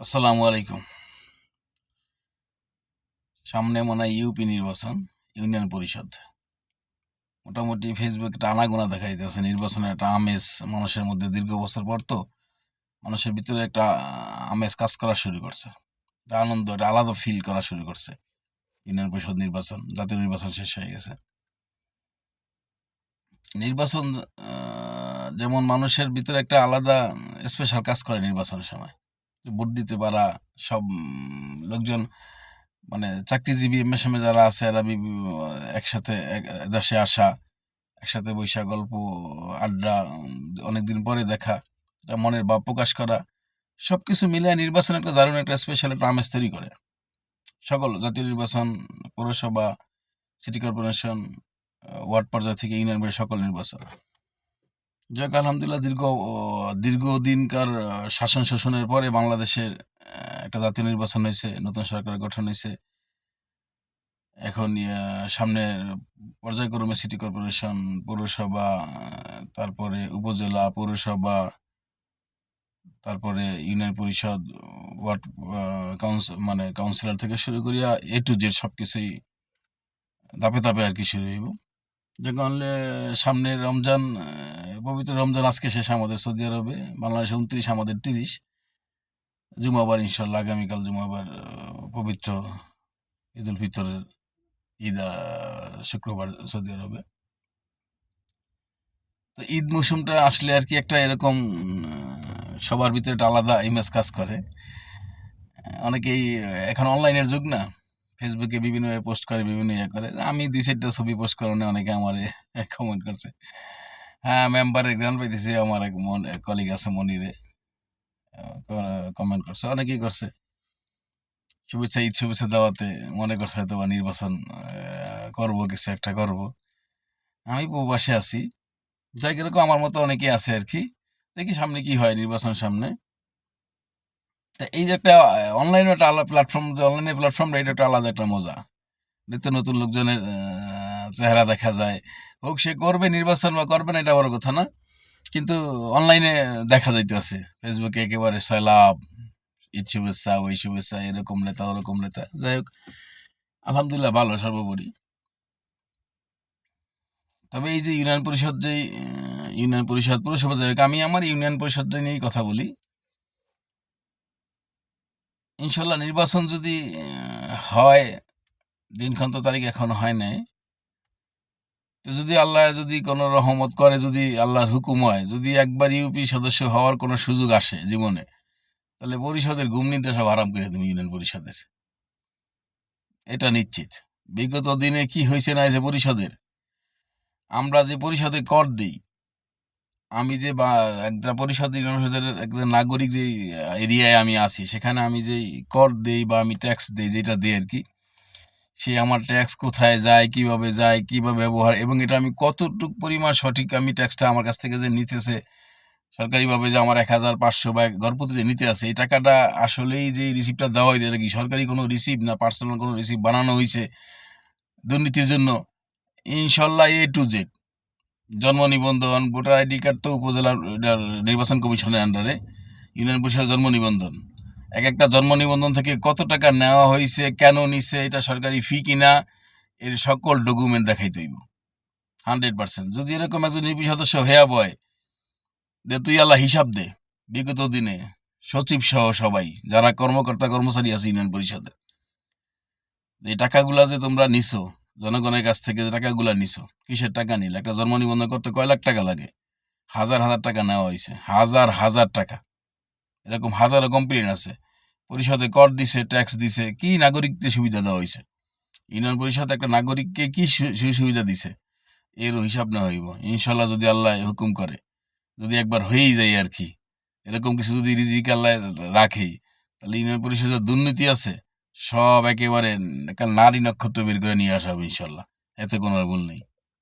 আসসালামু আলাইকুম। সামনে মনে হয় ইউপি নির্বাচন, ইউনিয়ন পরিষদ। মোটামুটি ফেসবুকে একটা আনাগোনা দেখা যাইতেছে। নির্বাচনের একটা আমেজ মানুষের মধ্যে দীর্ঘ বছর পর তো মানুষের ভিতরে একটা আমেজ কাজ করা শুরু করছে। একটা আনন্দ, একটা আলাদা ফিল করা শুরু করছে। ইউনিয়ন পরিষদ নির্বাচন, জাতীয় নির্বাচন শেষ হয়ে গেছে। নির্বাচন যেমন মানুষের ভিতরে একটা আলাদা স্পেশাল কাজ করে নির্বাচনের সময়। ভোট দিতে পারা সব লোকজন মানে চাকরিজীবী এমএসএমে যারা আছে এরা একসাথে দেশে আসা, একসাথে বৈশা গল্প আড্ডা, অনেকদিন পরে দেখা, মনের ভাব প্রকাশ করা, সবকিছু মিলে নির্বাচন একটা দারুণ একটা স্পেশাল একটা আমেজ তৈরি করে। সকল জাতীয় নির্বাচন, পৌরসভা, সিটি কর্পোরেশন, ওয়ার্ড পর্যায় থেকে ইউনিয়ন পরিষদ সকল নির্বাচন, যাক আলহামদুলিল্লাহ দীর্ঘদিনকার শাসন শোষণের পরে বাংলাদেশের একটা জাতীয় নির্বাচন হয়েছে, নতুন সরকার গঠন হয়েছে। এখন সামনে পর্যায়ক্রমে সিটি কর্পোরেশন, পৌরসভা, তারপরে উপজেলা, পৌরসভা, তারপরে ইউনিয়ন পরিষদ, ওয়ার্ড মানে কাউন্সিলর থেকে শুরু করিয়া এ টু জেড সব কিছুই ধাপে ধাপে আর কি শুরু হইব। যখন সামনে রমজান, পবিত্র রমজান আজকে শেষ আমাদের সৌদি আরবে, বাংলাদেশে 29, আমাদের 30, জুমাবার ইনশাল্লাহ আগামীকাল জুমাবার পবিত্র ঈদ উল ফিতরের ঈদ শুক্রবার সৌদি আরবে। তো ঈদ মৌসুমটা আসলে আর কি একটা এরকম সবার ভিতরে একটা আলাদা ইমেজ কাজ করে। অনেকেই এখন অনলাইনের যুগ না, ফেসবুকে বিভিন্ন পোস্ট করে, বিভিন্ন করে। আমি 2-4টা ছবি পোস্ট করানো অনেকে আমার কমেন্ট করছে। হ্যাঁ, মেম্বারের গ্রান্ট পাইতেছি, আমার এক কলিগ আছে মনিরে কমেন্ট করছে, অনেকেই করছে শুভেচ্ছা, ঈদ শুভেচ্ছা দেওয়াতে মনে করছে হয়তো বা নির্বাচন করব, কিছু একটা করব। আমি প্রবাসে আছি, যাই কিরকম আমার মতো অনেকেই আছে আর কি। দেখি সামনে কি হয়, নির্বাচন সামনে। তা এই যে একটা অনলাইনে একটা আলাদা প্ল্যাটফর্ম, যে অনলাইনের প্ল্যাটফর্মটা, এটা একটা আলাদা একটা মজা। নিত্য নতুন লোকজনের চেহারা দেখা যায়। হোক সে করবে নির্বাচন বা করবে না এটা বড় কথা না, কিন্তু অনলাইনে দেখা যাইতেছে ফেসবুকে একেবারে সয়লাভ, ঈদ শুভেচ্ছা, ওই শুভেচ্ছা, এরকম নেতা ওরকম নেতা। যাই হোক আলহামদুলিল্লাহ ভালো সর্বোপরি। তবে এই যে ইউনিয়ন পরিষদ, যে ইউনিয়ন পরিষদ পৌরসভা, যাই হোক আমি আমার ইউনিয়ন পরিষদটা নিয়েই কথা বলি। ইনশাল্লাহ নির্বাচন যদি হয়, দিনক্ষণ তো তারিখ এখনো হয় নাই, তো যদি আল্লাহ যদি কোনো রহমত করে, যদি আল্লাহর হুকুম হয়, যদি একবার ইউপি সদস্য হওয়ার কোনো সুযোগ আসে জীবনে, তাহলে পরিষদের ঘুম নিতে সব আরাম করে তুমি ইউনিয়ন পরিষদের, এটা নিশ্চিত। বিগত দিনে কি হয়েছে না যে পরিষদের, আমরা যে পরিষদে কর দিই, আমি যে বা একটা পরিষদ, ইউনিয়ন পরিষদের একজন নাগরিক যে এরিয়ায় আমি আছি, সেখানে আমি যেই কর দেই বা আমি ট্যাক্স দিই, যেটা দিই আর কি, সে আমার ট্যাক্স কোথায় যায়, কিভাবে ব্যবহার, এবং এটা আমি কতটুক পরিমাণ সঠিক, আমি ট্যাক্সটা আমার কাছ থেকে যে নিতেছে সরকারিভাবে, যে আমার 1500 বা গড়পতি যে নিতে আছে, এই টাকাটা আসলেই যে রিসিপ্টটা দেওয়া হয়, এটা কি সরকারি কোনো রিসিপ্ট না পার্সোনাল কোনো রিসিপ্ট বানানো হয়েছে দুর্নীতির জন্য? ইনশাল্লাহ এ টু জেড, জন্ম নিবন্ধন, ভোটার আইডি কার্ড তো উপজেলার নির্বাচন কমিশনের আন্ডারে, ইউনিয়ন পরিষদের জন্ম নিবন্ধন, এক একটা জন্ম নিবন্ধন থেকে কত টাকা নেওয়া হয়েছে, কেন নিছে, এটা সরকারি ফি কিনা, এর সকল ডকুমেন্ট দেখাইতে হইব 100%। যদি এরকম একজন ইউপি সদস্য হেয়া বয় যে তুই আল্লাহ হিসাব দে, বিগত দিনে সচিব সহ সবাই যারা কর্মকর্তা কর্মচারী আছে ইউনিয়ন পরিষদের, এই টাকাগুলা যে তোমরা নিছো জনগণের কাছ থেকে, যে টাকাগুলা নিছো, কিসের টাকা নিলে? একটা জন্ম নিবন্ধন করতে কয় লাখ টাকা লাগে? হাজার হাজার টাকা নেওয়া হয়েছে, হাজার হাজার টাকা। এরকম হাজারো কমপ্লেন আছে। পরিষদে কর দিছে, ট্যাক্স দিছে, কি নাগরিকদের সুবিধা দেওয়া হয়েছে? ইউনিয়ন পরিষদ একটা নাগরিককে কি সুবিধা দিছে, এরও হিসাব নেওয়া হইব ইনশাল্লাহ, যদি আল্লাহ হুকুম করে, যদি একবার হয়েই যায় আর কি, এরকম কিছু যদি রিজিক আল্লাহ রাখেই, তাহলে ইউনিয়ন পরিষদের দুর্নীতি আছে সব একেবারে একটা নারী নক্ষত্র বের করে নিয়ে আসা হবে ইনশাল্লাহ, এতে কোনো ভুল নেই।